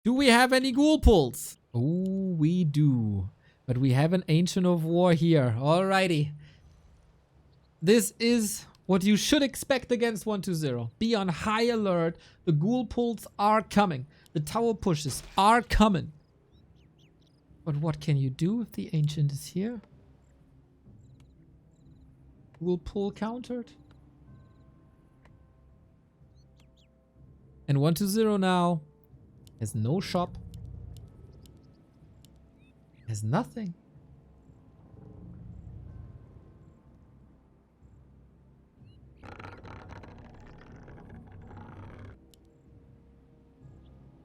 Do we have any ghoul pulls? Oh, we do. But we have an Ancient of War here. Alrighty. This is what you should expect against 1-2-0. Be on high alert. The ghoul pulls are coming. The tower pushes are coming. But what can you do if the Ancient is here? Ghoul pull countered. And 1-2-0 now has no shop. Has nothing.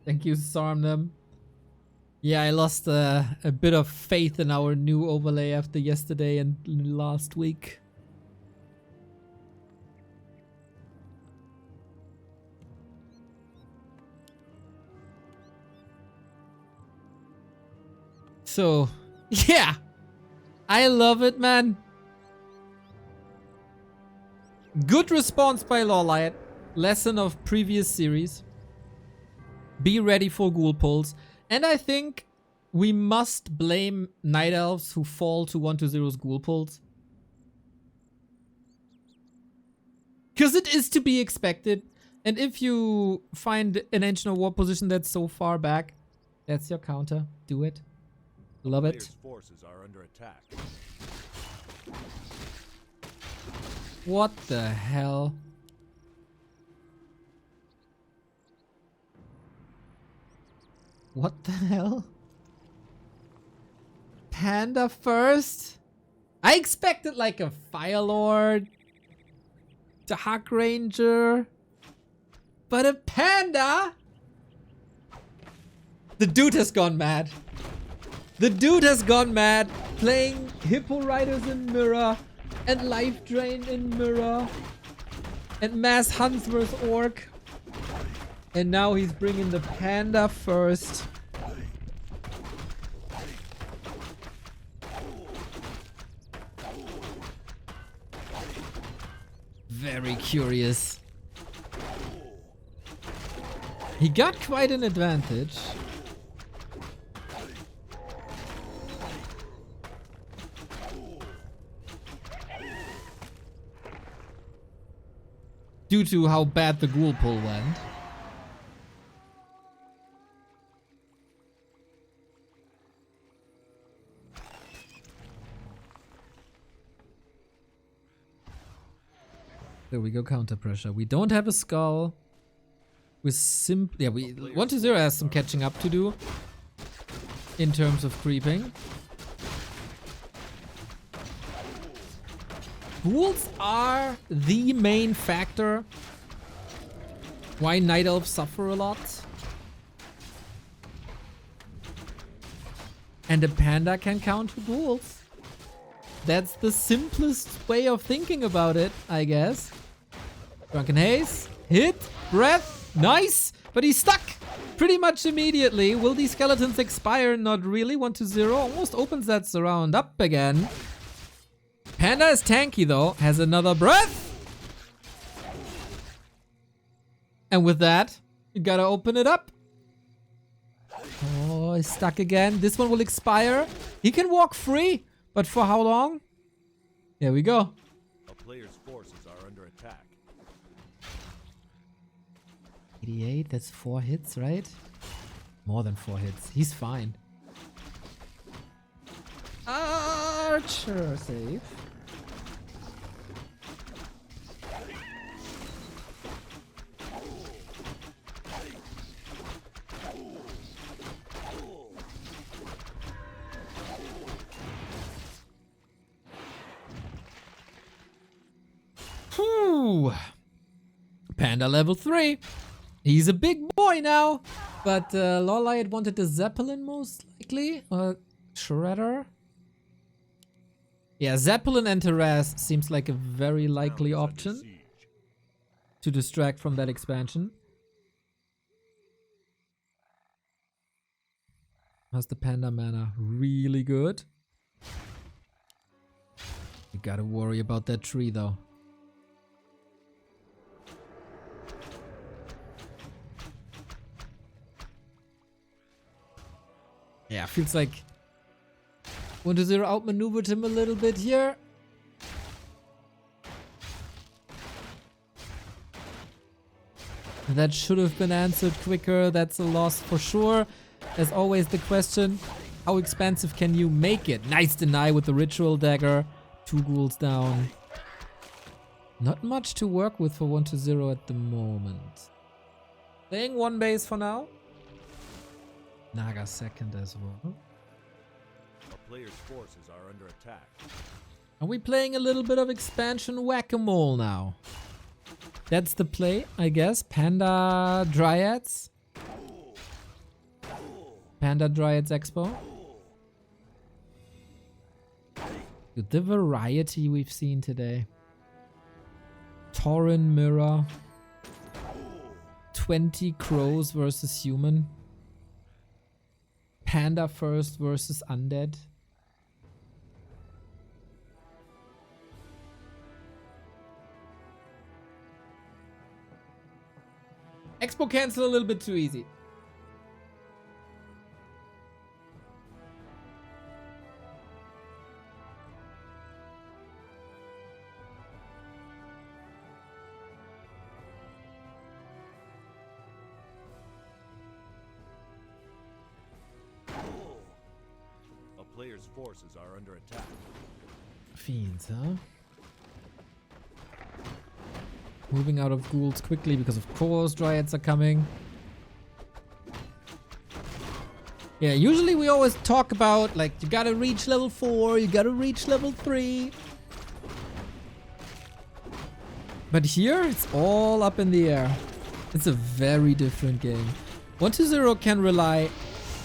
Thank you, Sarmnum. Yeah, I lost a bit of faith in our new overlay after yesterday and last week. So, yeah, I love it, man. Good response by LawLiet. Lesson of previous series. Be ready for ghoul pulls. And I think we must blame Night Elves who fall to 1-2-0's ghoul pulls. Because it is to be expected. And if you find an Ancient of War position that's so far back, that's your counter. Do it. Love it. Forces are under attack. What the hell? What the hell? Panda first? I expected like a Fire Lord, Dark Ranger, but a panda? The dude has gone mad. The dude has gone mad, playing Hippo Riders in Mirror, and Life Drain in Mirror, and Mass Hunts vs Orc. And now he's bringing the panda first. Very curious. He got quite an advantage. Due to how bad the ghoul pull went. There we go, counter pressure. We don't have a skull. We're simply... Yeah, 1-2-0 has some catching up to do. In terms of creeping. Ghouls are the main factor why Night Elves suffer a lot. And a panda can counter ghouls. That's the simplest way of thinking about it, I guess. Drunken Haze, hit, breath, nice, but he's stuck pretty much immediately. Will these skeletons expire? Not really. 1-0 almost opens that surround up again. Panda is tanky though, has another breath. And with that, you gotta open it up. Oh, he's stuck again. This one will expire. He can walk free, but for how long? Here we go. A player's forces are under attack. 88, that's 4 hits, right? More than 4 hits. He's fine. Archer save. Whew. Panda level 3. He's a big boy now. But LawLiet wanted the Zeppelin most likely. Shredder. Yeah, Zeppelin and Harass seems like a very likely option to distract from that expansion. How's the Panda mana? Really good. You gotta worry about that tree though. Yeah, feels like 1-0 outmaneuvered him a little bit here. That should have been answered quicker. That's a loss for sure. As always, the question, how expensive can you make it? Nice deny with the ritual dagger. 2 ghouls down. Not much to work with for 1-0 at the moment. Playing 1 base for now. Naga second as well. A player's forces are under attack. Are we playing a little bit of expansion whack-a-mole now? That's the play, I guess. Panda Dryads. Panda Dryads Expo. Dude, the variety we've seen today. Tauren Mirror. 20 crows versus human. Panda first versus undead. Expo cancel a little bit too easy. A player's forces are under attack. Fiends, huh? Moving out of ghouls quickly because of course dryads are coming. Yeah, usually we always talk about like you gotta reach level 4, you gotta reach level 3. But here it's all up in the air. It's a very different game. 1-0 can rely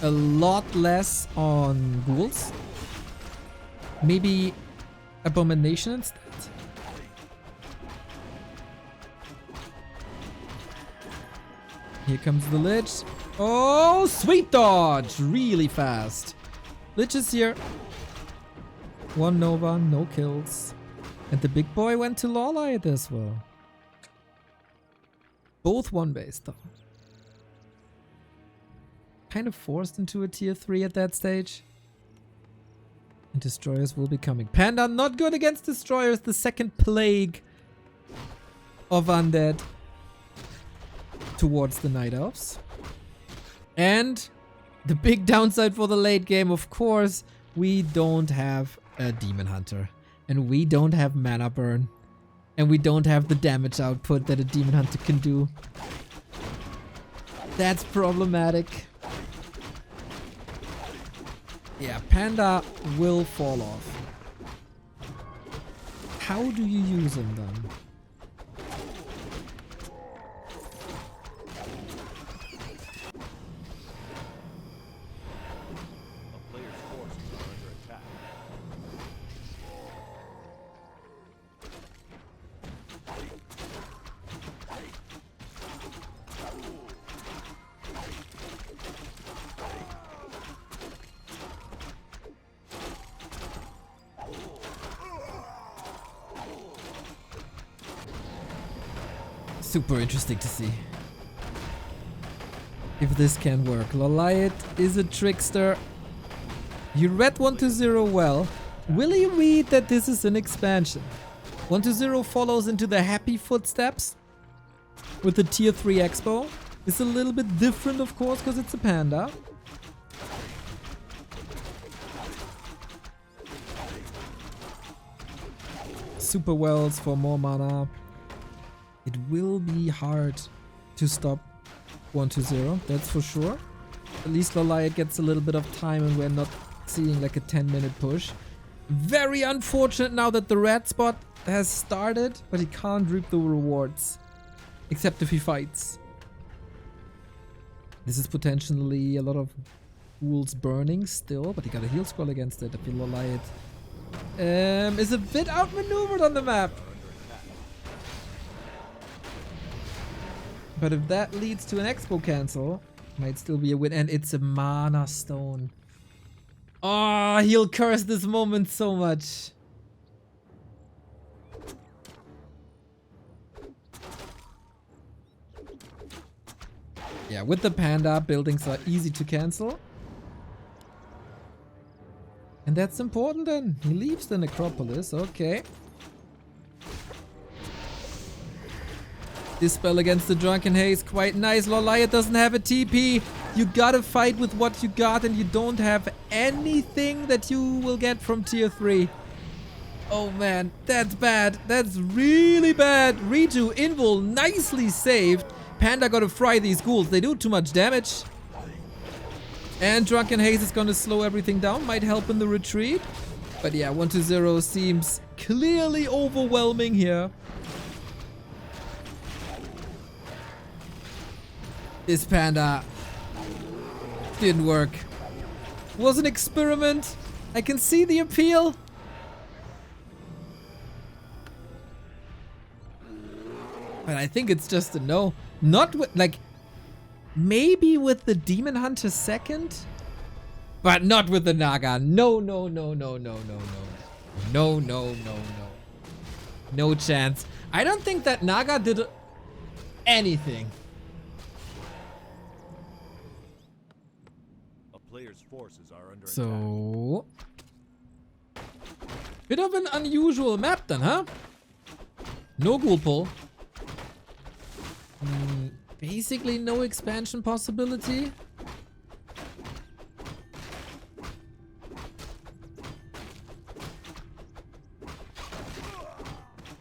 a lot less on ghouls. Maybe abomination instead. Here comes the Lich. Oh, sweet dodge! Really fast. Lich is here. 1 Nova, no kills. And the big boy went to LawLiet as well. Both 1 base though. Kind of forced into a tier 3 at that stage. And destroyers will be coming. Panda not good against destroyers. The second plague of undead towards the Night Elves. And the big downside for the late game, of course, we don't have a Demon Hunter. And we don't have mana burn. And we don't have the damage output that a Demon Hunter can do. That's problematic. Yeah, Panda will fall off. How do you use him then? A player's forces are under attack. Super interesting to see if this can work. LawLiet is a trickster. He read 1-0 well. Will he read that this is an expansion? 1-0 follows into the happy footsteps with the tier 3 expo. It's a little bit different, of course, because it's a panda. Super wells for more mana. It will be hard to stop 1-0, that's for sure. At least LawLiet gets a little bit of time and we're not seeing like a 10-minute push. Very unfortunate now that the red spot has started, but he can't reap the rewards. Except if he fights. This is potentially a lot of ghouls burning still, but he got a heal scroll against it. I feel LawLiet is a bit outmaneuvered on the map. But if that leads to an expo cancel, might still be a win. And it's a mana stone. Oh, he'll curse this moment so much. Yeah, with the panda, buildings are easy to cancel. And that's important then. He leaves the necropolis. Okay. This spell against the Drunken Haze, quite nice. LawLiet doesn't have a TP. You gotta fight with what you got, and you don't have anything that you will get from tier 3. Oh man, that's bad. That's really bad. Redo, Invul, nicely saved. Panda gotta fry these ghouls. They do too much damage. And Drunken Haze is gonna slow everything down. Might help in the retreat. But yeah, 1-0 seems clearly overwhelming here. This Panda didn't work. Was an experiment. I can see the appeal. But I think it's just a no. Not with, like, maybe with the Demon Hunter second? But not with the Naga. No, no, no, no, no, no, no. No, no, no, no. No chance. I don't think that Naga did anything. Players' forces are under attack. So, bit of an unusual map then, huh? No ghoul pull. Basically no expansion possibility.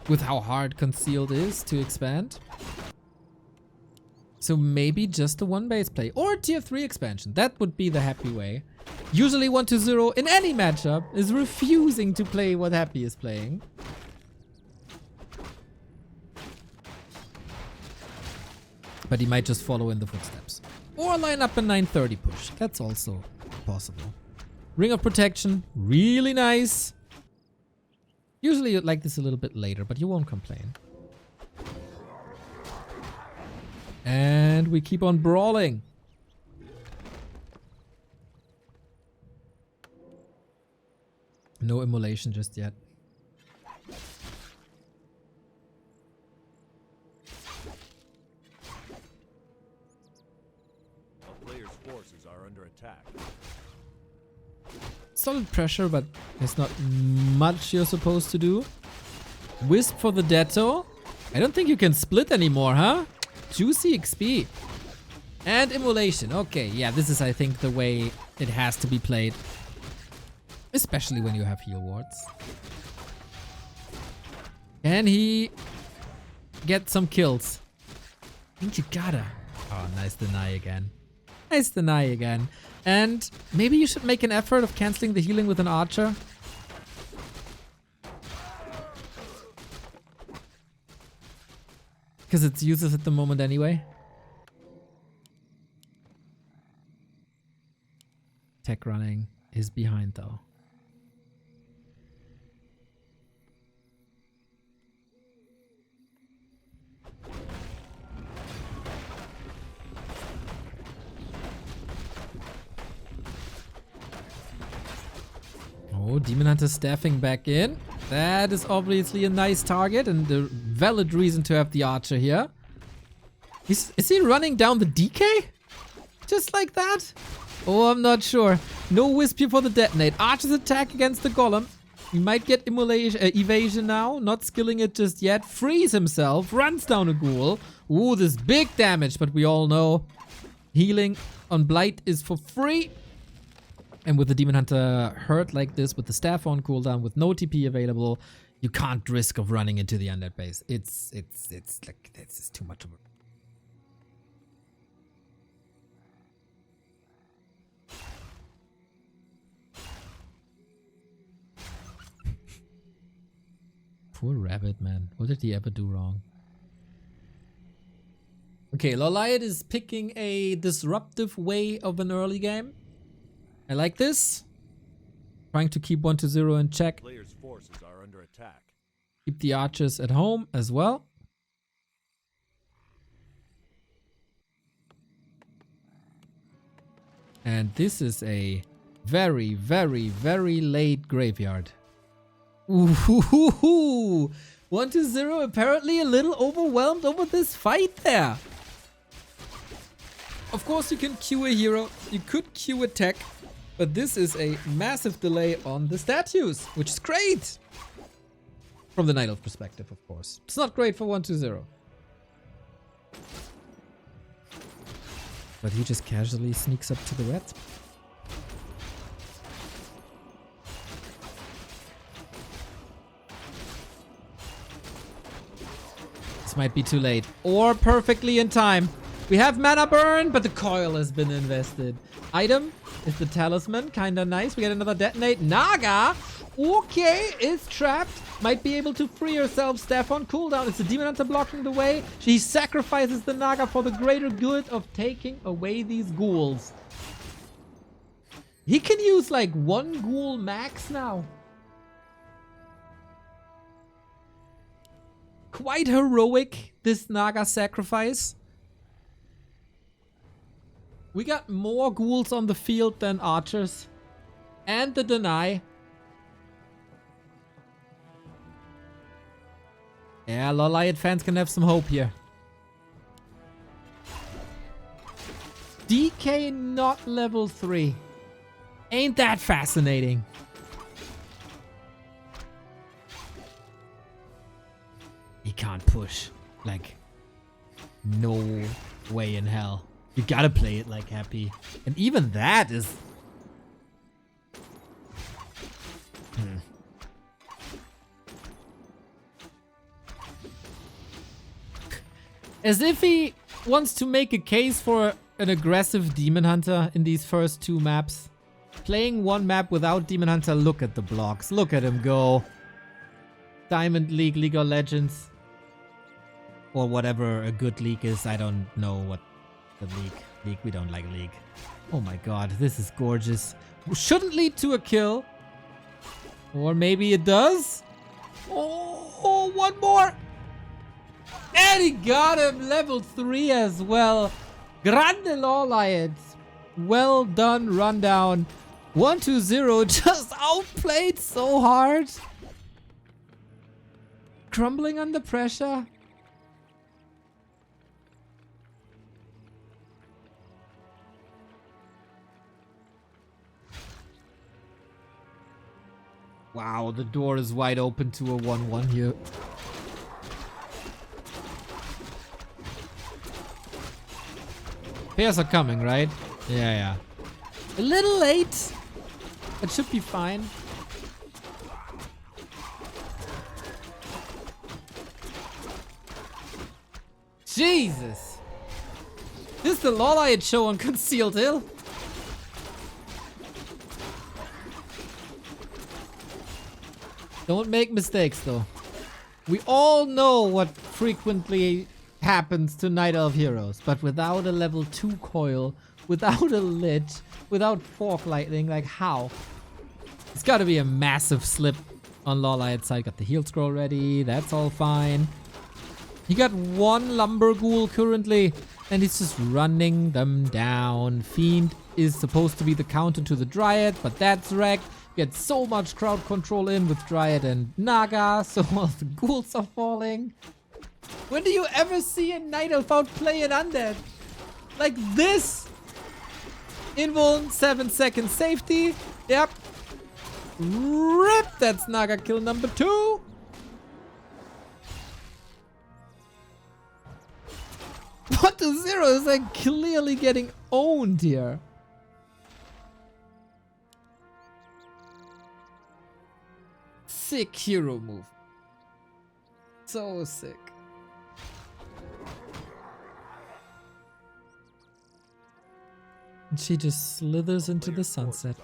With how hard concealed is to expand. So maybe just a 1-base play or tier 3 expansion. That would be the Happy way. Usually 1-0 in any matchup is refusing to play what Happy is playing. But he might just follow in the footsteps. Or line up a 930 push. That's also possible. Ring of Protection, really nice. Usually you'd like this a little bit later, but you won't complain. And we keep on brawling. No immolation just yet. A player's forces are under attack. Solid pressure, but there's not much you're supposed to do. Wisp for the Detto. I don't think you can split anymore, huh? Juicy XP. And immolation. Okay, yeah, this is, I think, the way it has to be played. Especially when you have heal wards. Can he get some kills? I think you gotta. Oh, nice deny again. Nice deny again. And maybe you should make an effort of canceling the healing with an archer. Because it's useless at the moment anyway. Tech running is behind though. Oh, Demon Hunter staffing back in. That is obviously a nice target and a valid reason to have the archer here. Is he running down the DK? Just like that? Oh, I'm not sure. No wisp here for the detonate. Archer's attack against the golem. He might get evasion now. Not skilling it just yet. Frees himself. Runs down a ghoul. Ooh, this big damage, but we all know healing on Blight is for free. And with the Demon Hunter hurt like this, with the staff on cooldown, with no TP available, you can't risk of running into the undead base. It's like, this is too much of a... Poor rabbit, man. What did he ever do wrong? Okay, LawLiet is picking a disruptive way of an early game. I like this. Trying to keep 1-0 in check. Players' forces are under attack. Keep the archers at home as well. And this is a very, very, very late graveyard. Ooh, 1-0 apparently a little overwhelmed over this fight there. Of course you can queue a hero. You could queue a tech. But this is a massive delay on the statues, which is great! From the Night Elf perspective, of course. It's not great for 1-2-0. But he just casually sneaks up to the red. This might be too late. Or perfectly in time. We have mana burn, but the coil has been invested. Item is the talisman. Kinda nice. We get another detonate. Naga! Okay, is trapped. Might be able to free herself. Staff on cooldown. It's the Demon Hunter blocking the way. She sacrifices the Naga for the greater good of taking away these ghouls. He can use like 1 ghoul max now. Quite heroic, this Naga sacrifice. We got more ghouls on the field than archers. And the deny. Yeah, LawLiet fans can have some hope here. DK not level 3. Ain't that fascinating? He can't push. Like, no way in hell. You gotta play it like happy. And even that is... As if he wants to make a case for an aggressive Demon Hunter in these first 2 maps. Playing 1 map without Demon Hunter, look at the blocks. Look at him go. Diamond League, League of Legends. Or whatever a good league is. I don't know what the league. We don't like league. Oh my god, this is gorgeous. Shouldn't lead to a kill. Or maybe it does. Oh, 1 more. And he got him level 3 as well. Grande LawLiet. Well done, rundown. 1-2-0 just outplayed so hard. Crumbling under pressure. Wow, the door is wide open to a 1-1 here. Pairs are coming, right? Yeah. A little late. It should be fine. Jesus. This is the LawLiet show on Concealed Hill. Don't make mistakes, though. We all know what frequently happens to Night Elf heroes, but without a level 2 coil, without a lich, without fork lightning, like how? It's gotta be a massive slip on LawLiet's side. Got the heal scroll ready, that's all fine. He got 1 lumber ghoul currently, and he's just running them down. Fiend is supposed to be the counter to the Dryad, but that's wrecked. Get so much crowd control in with Dryad and Naga, so all the ghouls are falling. When do you ever see a Night Elf outplay an undead? Like this? Invuln, 7 second safety. Yep. Rip! That's Naga kill number 2. What the 0 is like clearly getting owned here. Sick hero move. So sick. And she just slithers into the sunset.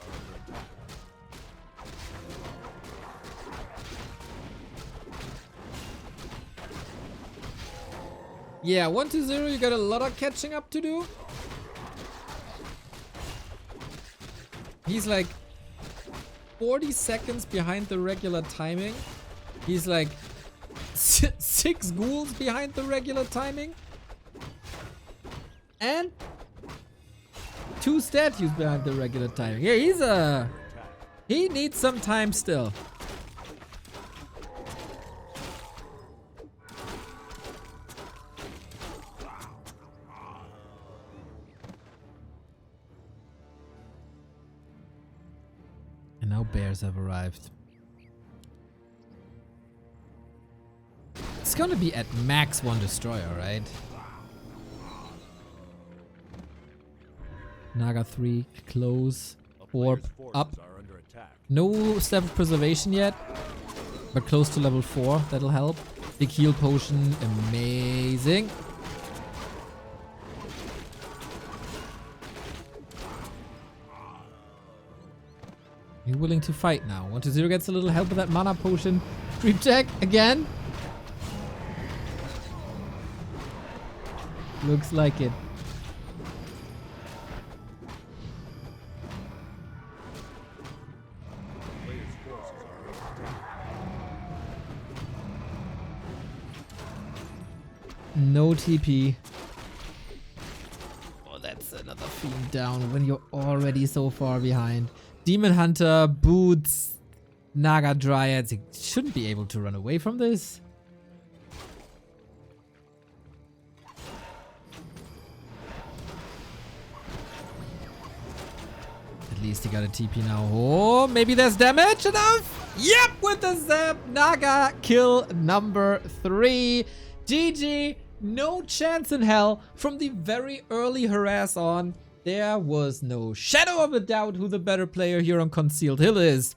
Yeah, 1-2-0, you got a lot of catching up to do. He's like 40 seconds behind the regular timing. He's like 6 ghouls behind the regular timing. And 2 statues behind the regular timing. Yeah, he needs some time still. And now bears have arrived. It's gonna be at max 1 destroyer, right? Naga 3, close. Orb up. No step of preservation yet, but close to level 4. That'll help. Big heal potion. Amazing. You're willing to fight now. 1-0 gets a little help with that mana potion. Creep check again. Looks like it. No TP. Oh, that's another fiend down when you're already so far behind. Demon Hunter, Boots, Naga Dryads. You shouldn't be able to run away from this. At least he got a TP now. Oh, maybe there's damage enough? Yep, with the zap. Naga kill number 3. GG. No chance in hell. From the very early harass on, there was no shadow of a doubt who the better player here on Concealed Hill is.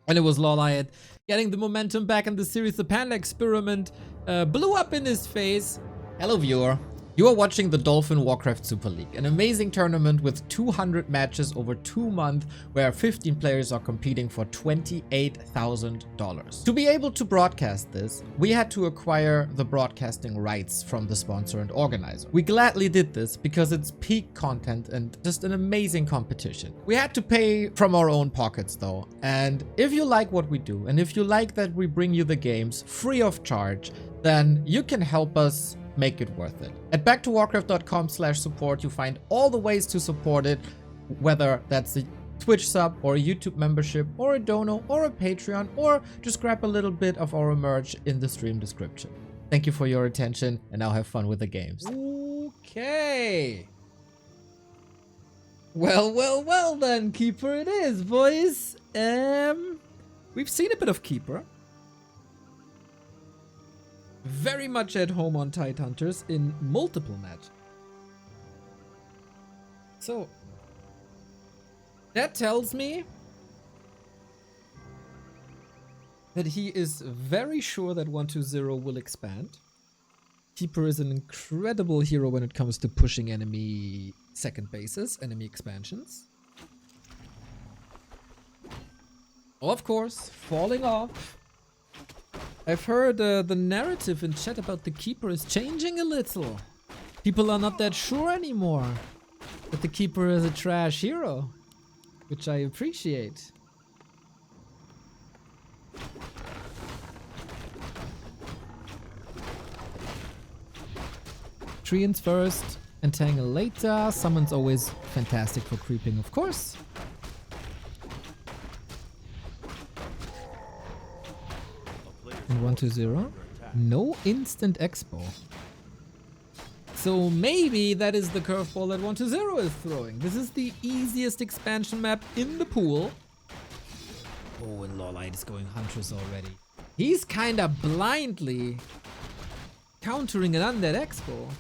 And it was LawLiet getting the momentum back in the series. The Panda experiment blew up in his face. Hello, viewer. You are watching the Dolphin Warcraft Super League, an amazing tournament with 200 matches over 2 months where 15 players are competing for $28,000. To be able to broadcast this, we had to acquire the broadcasting rights from the sponsor and organizer. We gladly did this because it's peak content and just an amazing competition. We had to pay from our own pockets though, and if you like what we do and if you like that we bring you the games free of charge, then you can help us make it worth it. At backtowarcraft.com/support, you find all the ways to support it, whether that's a Twitch sub or a YouTube membership or a dono or a Patreon, or just grab a little bit of our merch in the stream description. Thank you for your attention, and now have fun with the games. Okay. Well then, Keeper it is, boys. We've seen a bit of Keeper. Very much at home on Tidehunters in multiple matches. So, that tells me that he is very sure that 1-2-0 will expand. Keeper is an incredible hero when it comes to pushing enemy second bases, enemy expansions. Of course, falling off. I've heard the narrative in chat about the Keeper is changing a little. People are not that sure anymore that the Keeper is a trash hero, which I appreciate. Treants first, Entangle later. Summon's always fantastic for creeping, of course. And 1-2-0. No instant expo. So maybe that is the curveball that 1-2-0 is throwing. This is the easiest expansion map in the pool. Oh, and LawLiet is going Huntress already. He's kinda blindly countering an Undead Expo.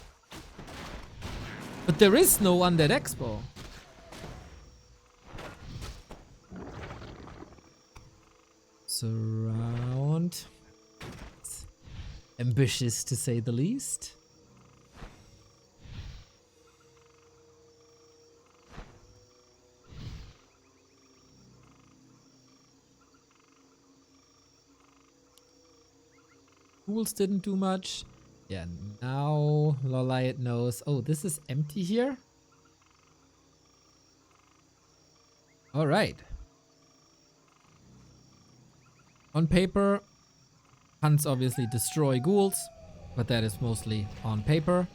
But there is no Undead Expo. Surround. Ambitious to say the least. Ghouls didn't do much. Yeah, now LawLiet knows. Oh, this is empty here? Alright. On paper, hunts obviously destroy ghouls, but that is mostly on paper.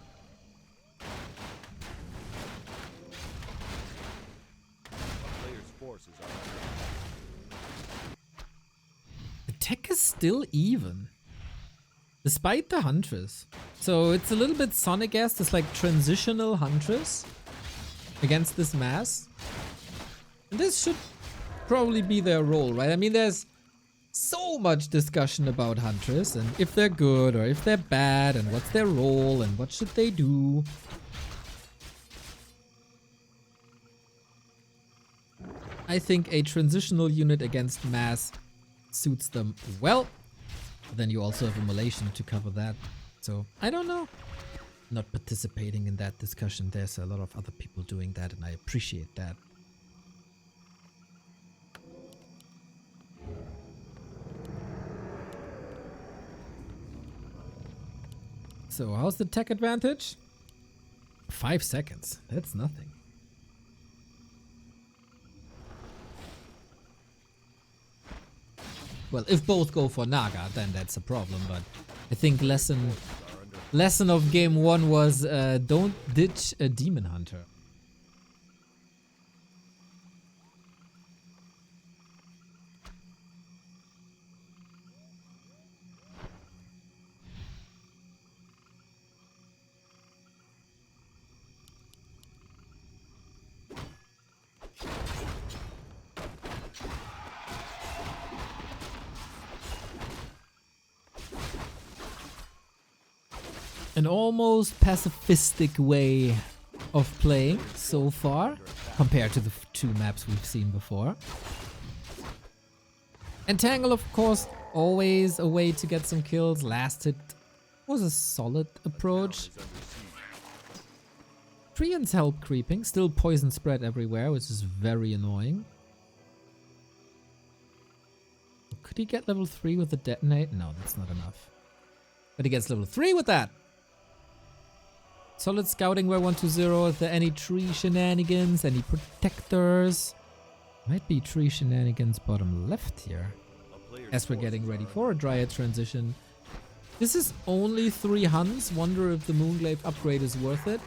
The tech is still even, despite the Huntress. So it's a little bit Sonic-esque, it's like transitional Huntress against this mass. And this should probably be their role, right? I mean, there's so much discussion about hunters and if they're good or if they're bad and what's their role and what should they do. I think a transitional unit against mass suits them well. But then you also have immolation to cover that. So, I don't know. Not participating in that discussion. There's a lot of other people doing that and I appreciate that. So, how's the tech advantage? 5 seconds. That's nothing. Well, if both go for Naga, then that's a problem, but I think lesson of game 1 was don't ditch a demon hunter. An almost pacifistic way of playing so far, compared to the 2 maps we've seen before. Entangle, of course, always a way to get some kills. Last hit was a solid approach. Treants help creeping, still poison spread everywhere, which is very annoying. Could he get level 3 with the detonate? No, that's not enough. But he gets level 3 with that! Solid scouting where 120. Is there any tree shenanigans? Any protectors? Might be tree shenanigans bottom left here. As we're getting ready for a Dryad transition. This is only 3 Huns. Wonder if the Moonglaive upgrade is worth it.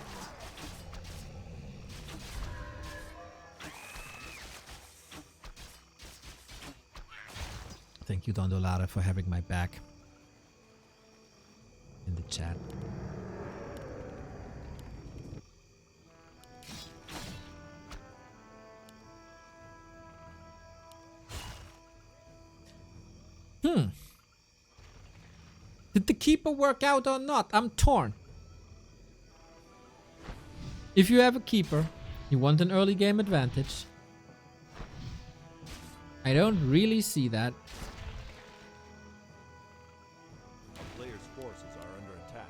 Thank you, Dondolara, for having my back in the chat. Did the keeper work out or not? I'm torn. If you have a keeper, you want an early game advantage. I don't really see that. The player's forces are under attack.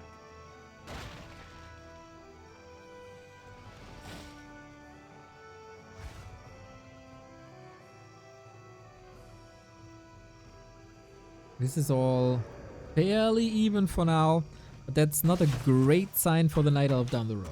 This is all fairly even for now, but that's not a great sign for the Night Elf down the road.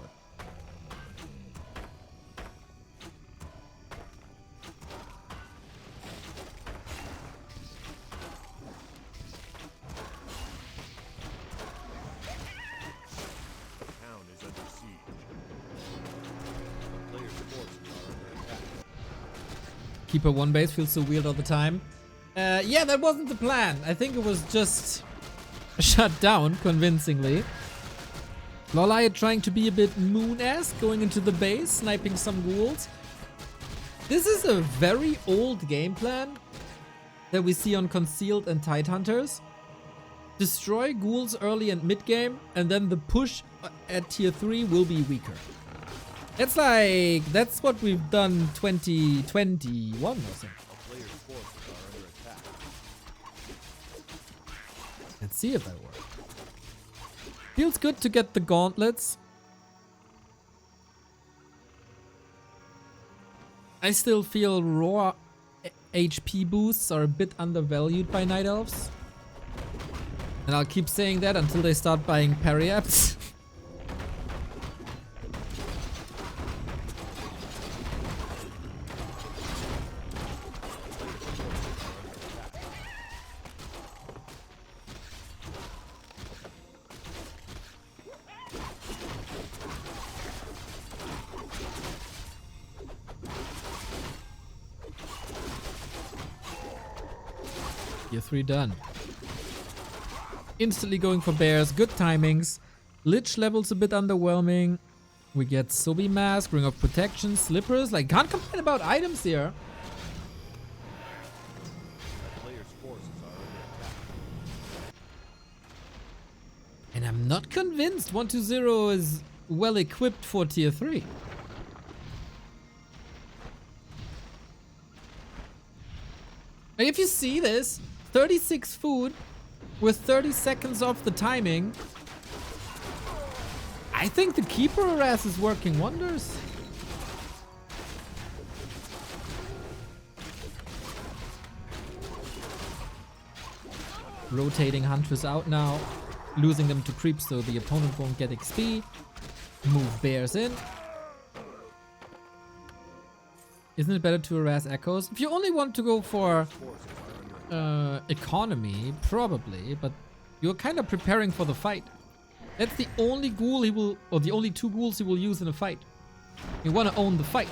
The town is under siege. The player's forces are under attack. Keeper 1 base feels so weird all the time. Yeah, that wasn't the plan. I think it was just shut down convincingly. LawLiet trying to be a bit Moon-esque, going into the base, sniping some ghouls. This is a very old game plan that we see on Concealed and Tidehunters. Destroy ghouls early and mid game, and then the push at tier 3 will be weaker. That's what we've done 2021 or something. Let's see if that works. Feels good to get the gauntlets. I still feel raw HP boosts are a bit undervalued by Night Elves. And I'll keep saying that until they start buying Periapts. Tier 3 done. Instantly going for bears, good timings. Lich levels a bit underwhelming. We get Sobi Mask, Ring of Protection, Slippers. Like, can't complain about items here. And I'm not convinced 120 is well equipped for tier 3. Like if you see this, 36 food with 30 seconds off the timing, I think the Keeper harass is working wonders. Rotating Huntress out now, losing them to creeps so the opponent won't get XP. Move bears in. Isn't it better to harass echoes? If you only want to go for economy, probably, but you're kind of preparing for the fight. That's the only ghoul he will, or the only 2 ghouls he will use in a fight. You want to own the fight.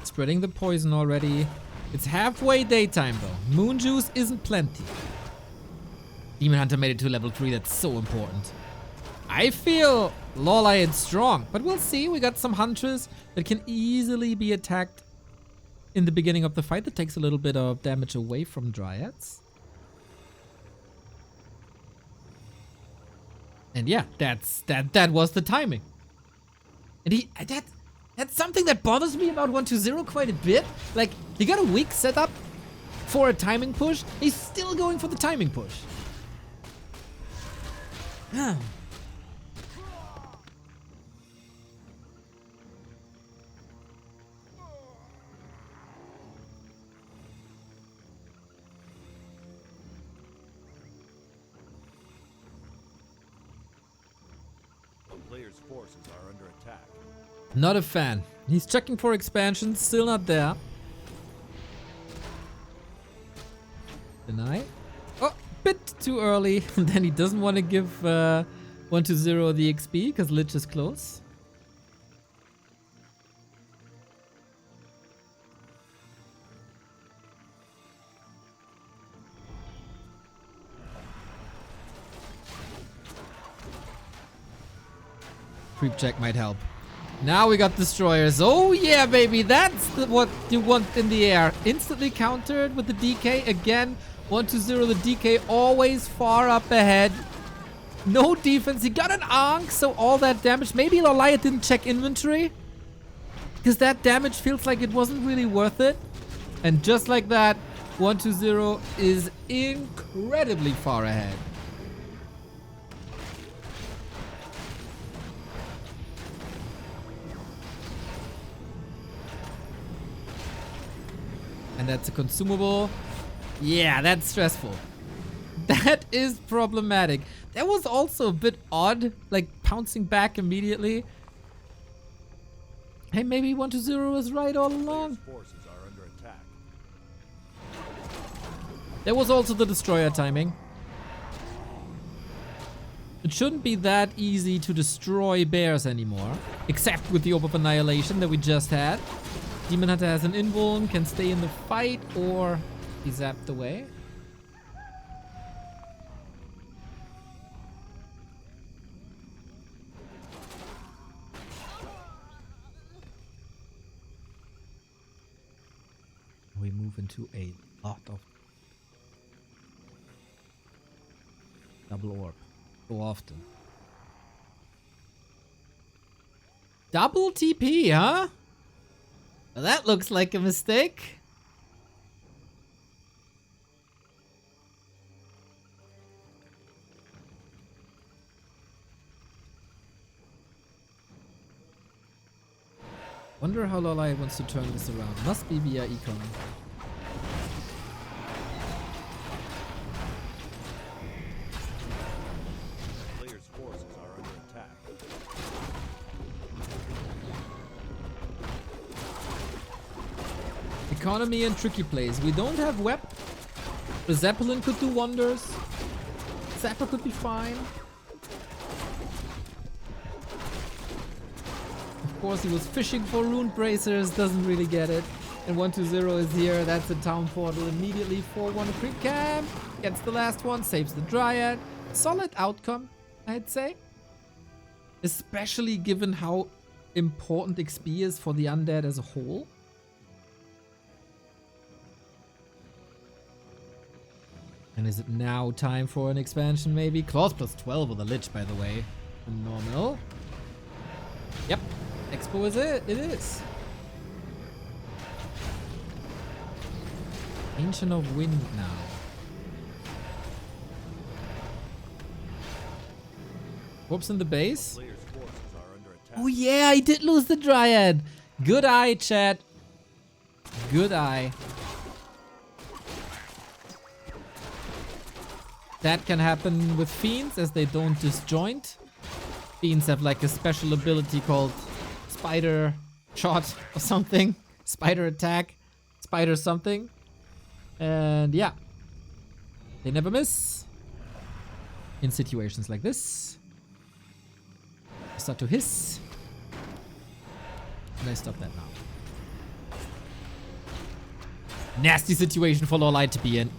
Spreading the poison already. It's halfway daytime though. Moon juice isn't plenty. Demon Hunter made it to level 3, that's so important. I feel LawLiet strong, but we'll see. We got some Huntress that can easily be attacked in the beginning of the fight. That takes a little bit of damage away from Dryads. And yeah, that was the timing. And that's something that bothers me about 120 quite a bit. Like, he got a weak setup for a timing push. He's still going for the timing push. Players' forces are under attack. Not a fan. He's checking for expansion, still not there. Deny. Oh, bit too early. And then he doesn't want to give 120 the XP because Lich is close. Creep check might help. Now we got destroyers. Oh yeah, baby, that's what you want in the air. Instantly countered with the DK again. 120, the DK always far up ahead. No defense. He got an Ankh, so all that damage. Maybe LawLiet didn't check inventory, because that damage feels like it wasn't really worth it. And just like that, 120 is incredibly far ahead. And that's a consumable. Yeah, that's stressful. That is problematic. That was also a bit odd, like pouncing back immediately. Hey, maybe 120 was right all along. Forces are under attack. There was also the destroyer timing. It shouldn't be that easy to destroy bears anymore, except with the Orb of Annihilation that we just had. Demon Hunter has an invuln, can stay in the fight, or be zapped away. We move into a lot of double orb so often. Double TP, huh? Well, that looks like a mistake. Wonder how LawLiet wants to turn this around. Must be via econ. Players' forces are under attack. Economy and tricky plays. We don't have Web. The Zeppelin could do wonders. Zapper could be fine. Of course, he was fishing for rune bracers, doesn't really get it. And 120 is here. That's a town portal immediately for one creep camp. Gets the last one, saves the Dryad. Solid outcome, I'd say. Especially given how important XP is for the undead as a whole. And is it now time for an expansion maybe? Claws plus 12 with the Lich, by the way. Phenomenal. Yep. Expo is it. It is. Ancient of Wind now. Whoops in the base. Oh yeah, I did lose the Dryad. Good eye, chat. Good eye. That can happen with Fiends as they don't disjoint. Fiends have like a special ability called Spider Shot or something. Spider Attack. Spider something. And yeah. They never miss. In situations like this. I start to hiss. And I stop that now. Nasty situation for LawLiet to be in.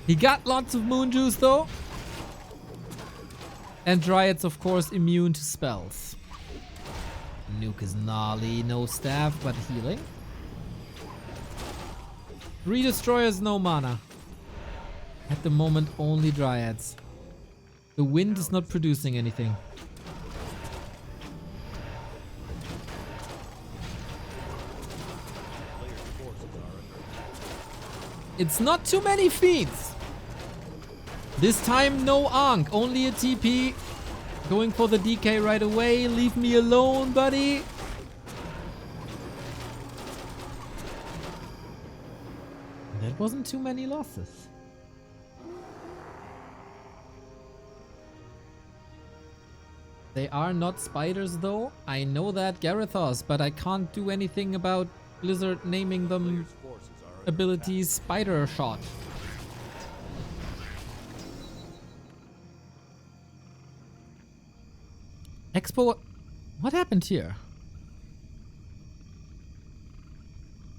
He got lots of moon juice though. And Dryads of course immune to spells. Nuke is gnarly, no staff but healing. 3 destroyers, no mana. At the moment only Dryads. The wind is not producing anything. It's not too many Fiends. This time no Ankh, only a TP. Going for the DK right away. Leave me alone, buddy. That wasn't too many losses. They are not spiders though. I know that, Garethos, but I can't do anything about Blizzard naming them abilities Spider Shot. Expo, what happened here?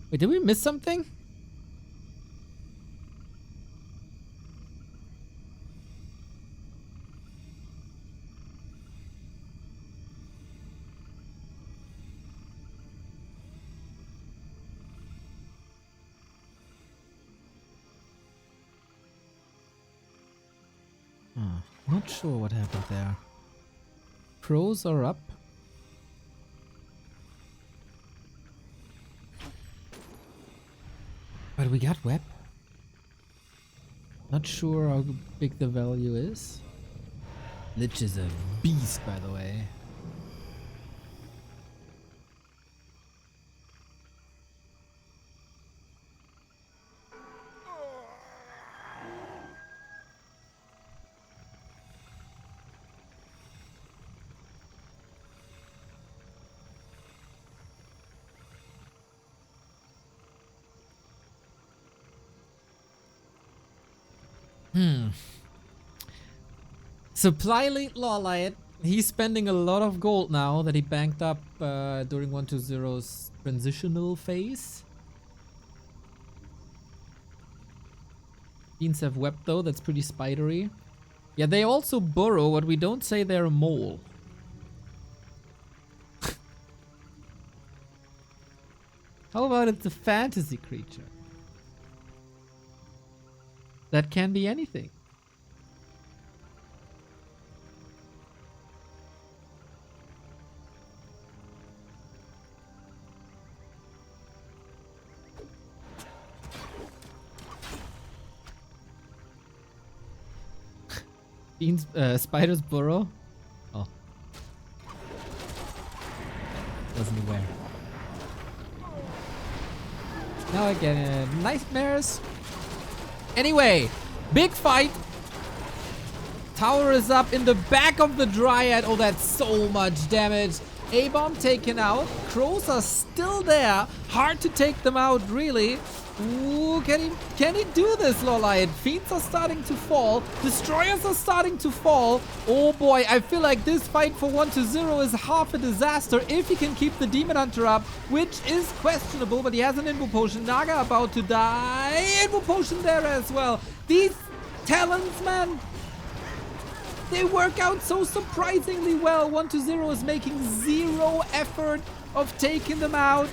Wait, did we miss something? Not sure what happened there. Pros are up. But we got web. Not sure how big the value is. Lich is a beast, by the way. Supply lead LawLiet. He's spending a lot of gold now that he banked up during 1.2.0's transitional phase. Fiends have web though, that's pretty spidery. Yeah, they also burrow, but we don't say they're a mole. How about it's a fantasy creature? That can be anything. Fiends, spiders burrow. Oh. Wasn't aware. Now I get nightmares. Anyway, big fight. Tower is up in the back of the Dryad. Oh, that's so much damage. A-bomb taken out. Crows are still there. Hard to take them out, really. Ooh, can he do this, LawLiet? Fiends are starting to fall. Destroyers are starting to fall. Oh boy, I feel like this fight for 1.2.0 is half a disaster if he can keep the Demon Hunter up, which is questionable, but he has an Invo Potion. Naga about to die. Invo Potion there as well. These talents, man, they work out so surprisingly well. 1.2.0 is making zero effort of taking them out.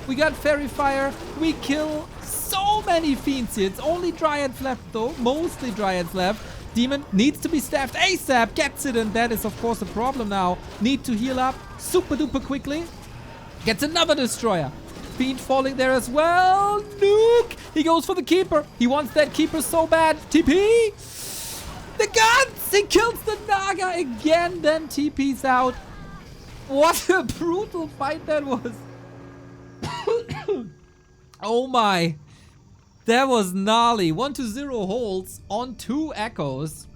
We got Fairy Fire. We kill so many Fiends here. It's only Dryads left though. Mostly Dryads left. Demon needs to be staffed ASAP. Gets it, and that is of course a problem now. Need to heal up super duper quickly. Gets another Destroyer. Fiend falling there as well. Nuke. He goes for the Keeper. He wants that Keeper so bad. TP. The guns. He kills the Naga again. Then TP's out. What a brutal fight that was. Oh my. That was gnarly. 1-0 holds on 2 echoes.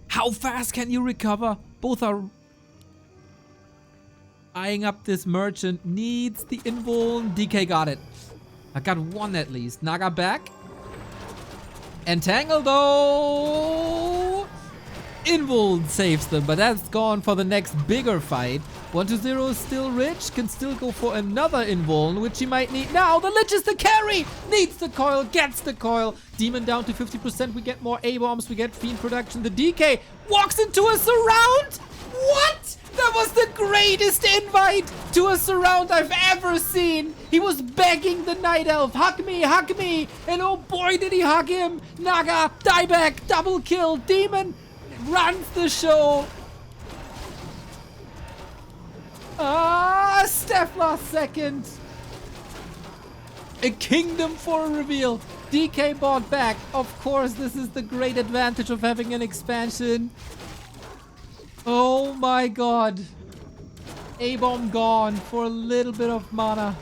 How fast can you recover? Both are eyeing up this merchant. Needs the invuln. DK got it. I got one at least. Naga back. Entangle though. Invuln saves them, but that's gone for the next bigger fight. 1-0 is still rich, can still go for another invuln, which he might need now. The Lich is the carry, needs the coil, gets the coil. Demon down to 50%, we get more A-bombs, we get Fiend production. The DK walks into a surround. What? That was the greatest invite to a surround I've ever seen. He was begging the Night Elf, hug me, and oh boy did he hug him. Naga, dieback, double kill, Demon runs the show. Steph last second. A kingdom for a reveal. DK bought back. Of course, this is the great advantage of having an expansion. Oh my god. A-bomb gone for a little bit of mana.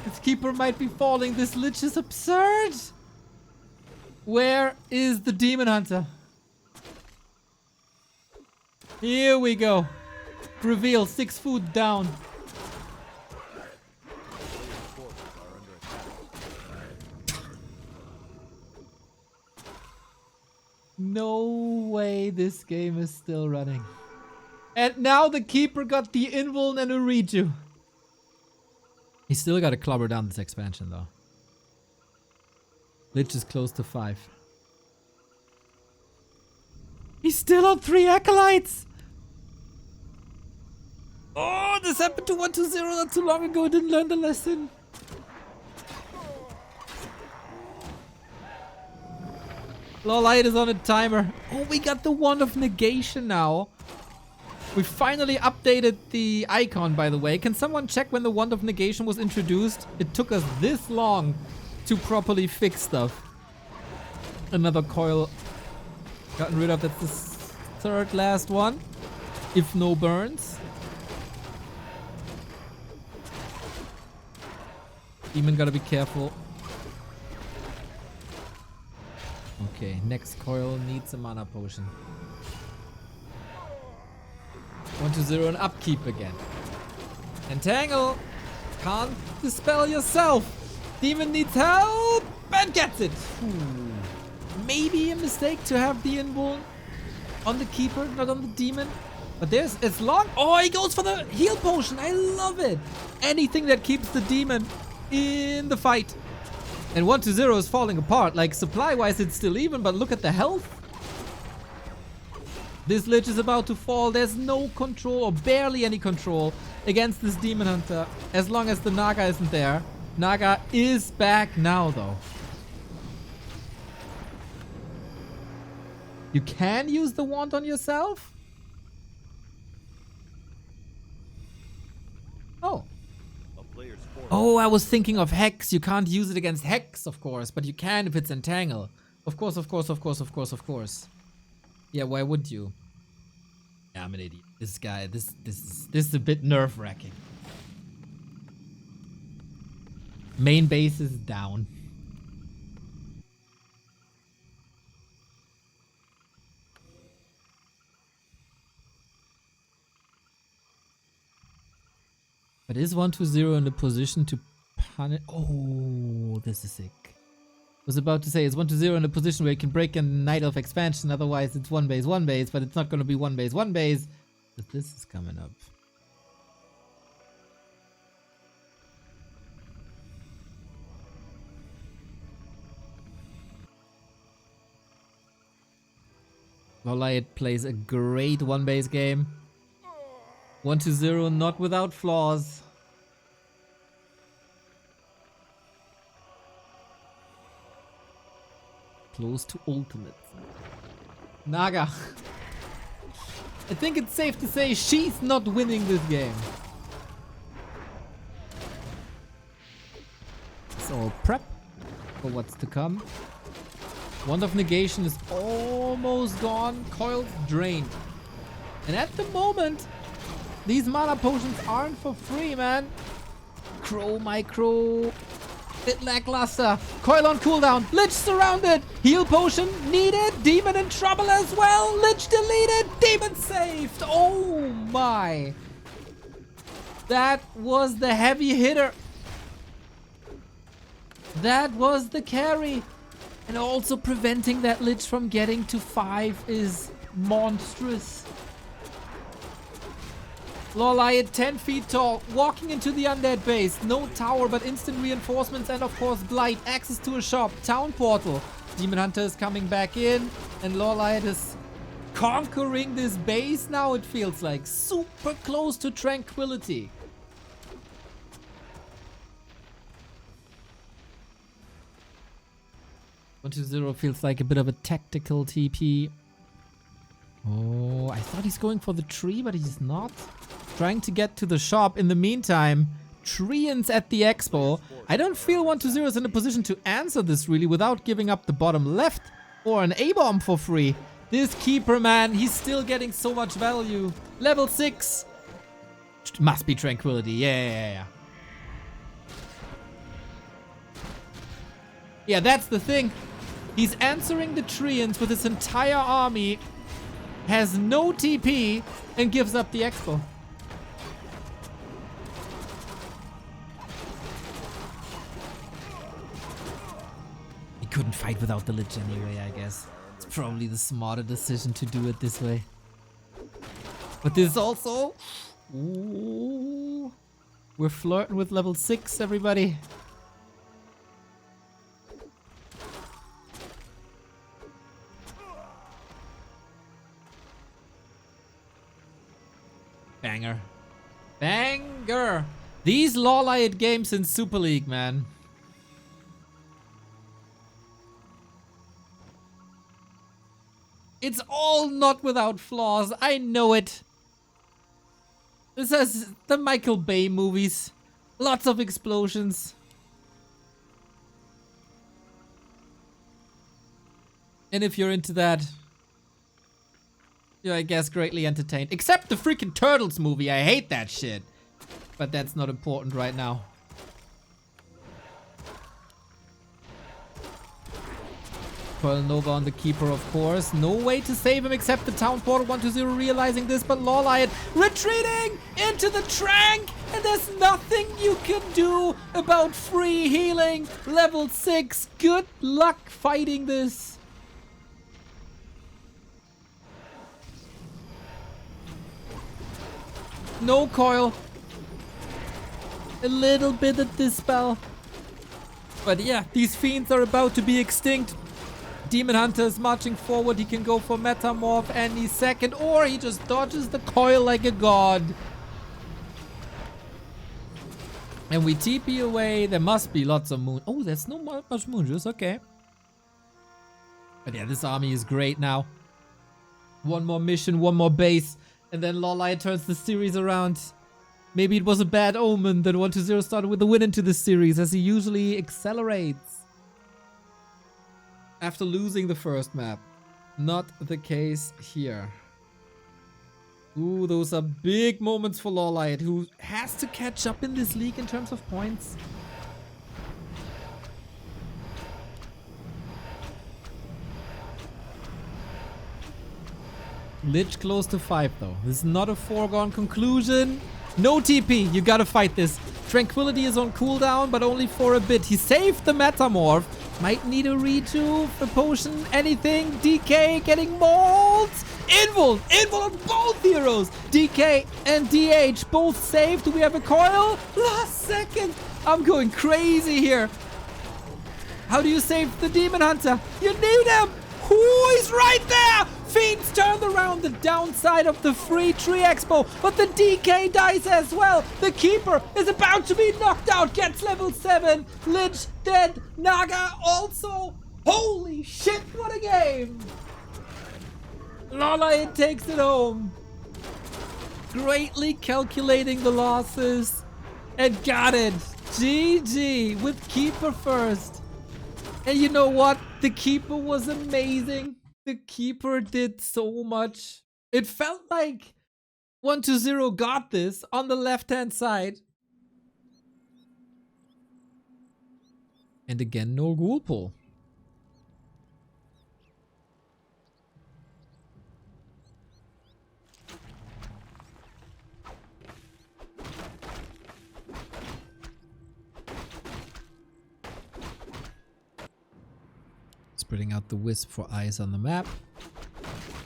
This Keeper might be falling. This Lich is absurd. Where is the Demon Hunter? Here we go. Reveal 6 food down. No way this game is still running. And now the Keeper got the invuln and a redo. He still got to clobber down this expansion though. Lich is close to 5. He's still on 3 acolytes. Oh, this happened to 1-0 not too long ago. Didn't learn the lesson. LawLiet is on a timer. Oh, we got the Wand of Negation now. We finally updated the icon, by the way. Can someone check when the Wand of Negation was introduced? It took us this long to properly fix stuff. Another coil gotten rid of. That's the 3rd last one. If no burns. Demon gotta be careful. Okay, next coil needs a mana potion. 1-0 and upkeep again. Entangle! Can't dispel yourself! Demon needs help! And gets it! Maybe a mistake to have the invuln on the Keeper, not on the Demon. But there's, as long... Oh, he goes for the heal potion! I love it! Anything that keeps the Demon in the fight. And 1-0 is falling apart. Like, supply-wise, it's still even, but look at the health. This Lich is about to fall. There's no control, or barely any control, against this Demon Hunter, as long as the Naga isn't there. Naga is back now, though. You can use the wand on yourself? Oh. Oh, I was thinking of Hex. You can't use it against Hex, of course, but you can if it's Entangle. Of course. Yeah, why would you? Yeah, I'm an idiot. This guy, this is a bit nerve-wracking. Main base is down. But is 1-0 in the position to punish? Oh, this is sick. I was about to say, it's 1-0 in a position where you can break a Night Elf expansion, otherwise it's 1 base, but it's not going to be 1 base. But this is coming up. LawLiet plays a great 1 base game. 1-0, not without flaws. close to ultimate. Naga. I think it's safe to say she's not winning this game. It's all prep for what's to come. Wand of Negation is almost gone. Coil's drained. And at the moment, these mana potions aren't for free, man. Crow, micro, bit lackluster. Coil on cooldown. Lich surrounded. Heal potion needed. Demon in trouble as well. Lich deleted. Demon saved. Oh my. That was the heavy hitter. That was the carry. And also preventing that Lich from getting to 5 is monstrous. LawLiet 10 feet tall, walking into the undead base. No tower, but instant reinforcements and of course Blight. Access to a shop. Town portal. Demon Hunter is coming back in. And LawLiet is conquering this base now, it feels like. Super close to tranquility. Eer0 feels like a bit of a tactical TP. Oh, I thought he's going for the tree, but he's not. Trying to get to the shop. In the meantime, Treants at the expo. I don't feel Eer0 is in a position to answer this really without giving up the bottom left or an A-bomb for free. This keeper, man, he's still getting so much value. Level 6. Must be tranquility. Yeah. Yeah, that's the thing. He's answering the Treants with his entire army, has no TP, and gives up the expo. He couldn't fight without the Lich anyway, I guess. It's probably the smarter decision to do it this way. But this is also... Ooh, we're flirting with level 6, everybody. Banger. Banger! These LawLiet games in Super League, man. It's all not without flaws. I know it. This is the Michael Bay movies. Lots of explosions. And if you're into that, you're, I guess, greatly entertained. Except the freaking Turtles movie. I hate that shit. But that's not important right now. Coil Nova on the Keeper, of course. No way to save him except the Town Portal. 1-0 realizing this, but LawLiet retreating into the Trank. And there's nothing you can do about free healing. Level 6. Good luck fighting this. No coil. A little bit of Dispel. But yeah, these fiends are about to be extinct. Demon Hunter is marching forward. He can go for Metamorph any second. Or he just dodges the coil like a god. And we TP away. There must be lots of moon. Oh, there's no much moon juice. Okay. But yeah, this army is great now. One more mission, one more base. And then LawLiet turns the series around. Maybe it was a bad omen that 1-0 started with a win into this series, as he usually accelerates after losing the first map. Not the case here. Ooh, those are big moments for LawLiet, who has to catch up in this league in terms of points. Lich close to 5 though. This is not a foregone conclusion. No TP, you gotta fight this. Tranquility is on cooldown, but only for a bit. He saved the Metamorph. Might need a rejuve, a potion, anything. DK getting mauled. Invul on both heroes. DK and DH both saved. Do we have a coil? Last second. I'm going crazy here. How do you save the Demon Hunter? You need him. Ooh, he's right there! Fiends turned around the downside of the free tree expo, but the DK dies as well. The Keeper is about to be knocked out, gets level 7. Lich dead. Naga also Holy shit, what a game! LawLiet takes it home. Greatly calculating the losses and got it. GG with keeper first. And you know what? The keeper was amazing. The keeper did so much. It felt like 1-0 got this on the left-hand side. And again, no ghoul pull. Spreading out the wisp for eyes on the map.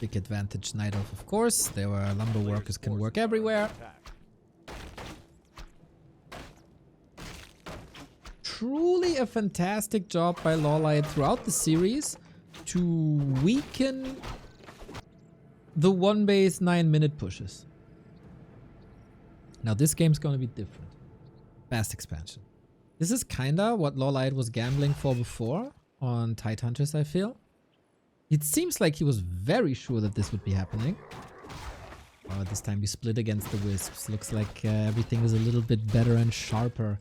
Big advantage Night Elf, of course. There were lumber workers can work everywhere. Truly a fantastic job by LawLiet throughout the series to weaken the 1-base 9-minute pushes. Now this game's gonna be different. Fast expansion. This is kinda what LawLiet was gambling for before on Tidehunters, I feel. It seems like he was very sure that this would be happening. Oh, this time we split against the Wisps. Looks like everything is a little bit better and sharper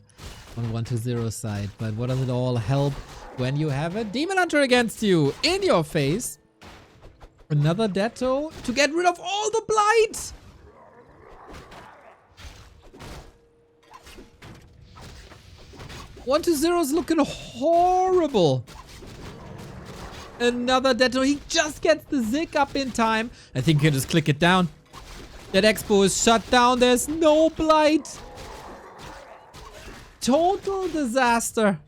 on 1-0 side. But what does it all help when you have a Demon Hunter against you in your face? Another Detto to get rid of all the blight! One to 0 is looking horrible. Another Detto. He just gets the Zig up in time. I think he can just click it down. That Expo is shut down. There's no blight. Total disaster.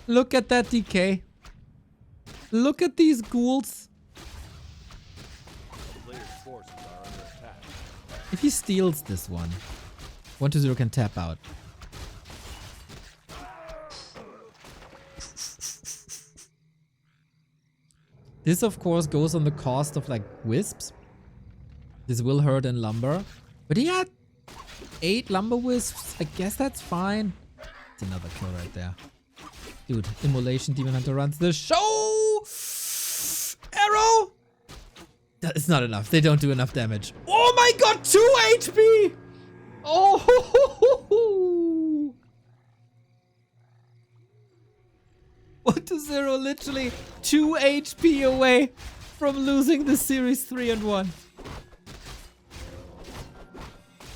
Look at that DK. Look at these ghouls. If he steals this one, 1-0 can tap out. This, of course, goes on the cost of, like, wisps. This will hurt in lumber. But he had 8 lumber wisps. I guess that's fine. It's another kill right there. Dude, Immolation Demon Hunter runs the show! Arrow! It's not enough. They don't do enough damage. Oh my god, 2 HP! Oh! 1-0, literally 2 HP away from losing the series 3-1.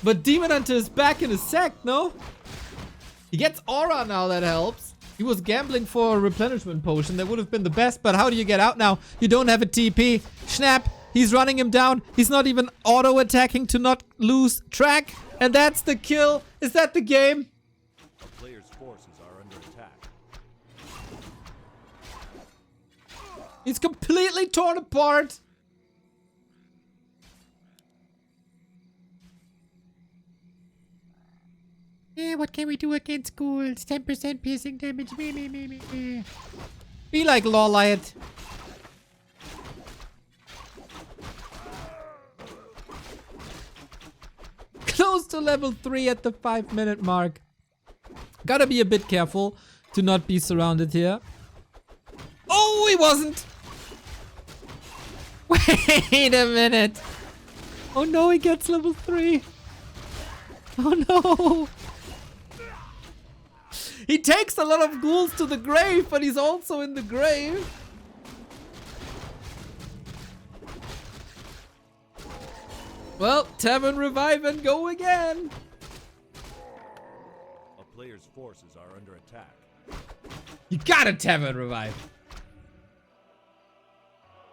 But Demon Hunter is back in a sec, no? He gets aura now, that helps. He was gambling for a replenishment potion. That would have been the best, but how do you get out now? You don't have a TP. Snap. He's running him down. He's not even auto-attacking to not lose track. And that's the kill. Is that the game? The player's forces are under attack. He's completely torn apart. Yeah, what can we do against ghouls? 10% piercing damage. Be like LawLiet. Close to level 3 at the 5-minute mark. Gotta be a bit careful to not be surrounded here. Oh, he wasn't. Wait a minute. Oh no, he gets level 3. Oh no. He takes a lot of ghouls to the grave, but he's also in the grave. Well, Tavern revive and go again. A player's forces are under attack. You got a Tavern revive.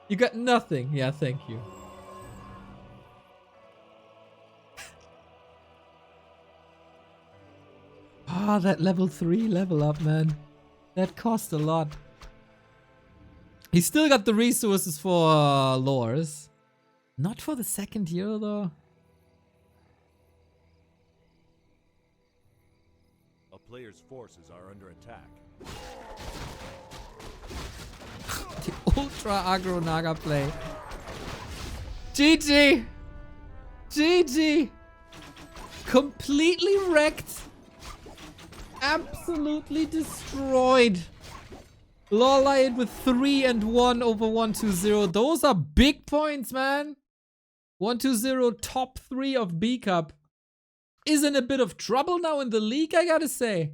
You got nothing. Yeah, thank you. Ah, that level 3 level up, man. That cost a lot. He's still got the resources for lores. Not for the second year, though. A player's forces are under attack. The ultra aggro Naga play. GG! GG! Completely wrecked absolutely destroyed. LawLiet with 3-1 over 1-2-0. Those are big points, man. 1-2-0, top 3 of B Cup. Is in a bit of trouble now in the league, I gotta say.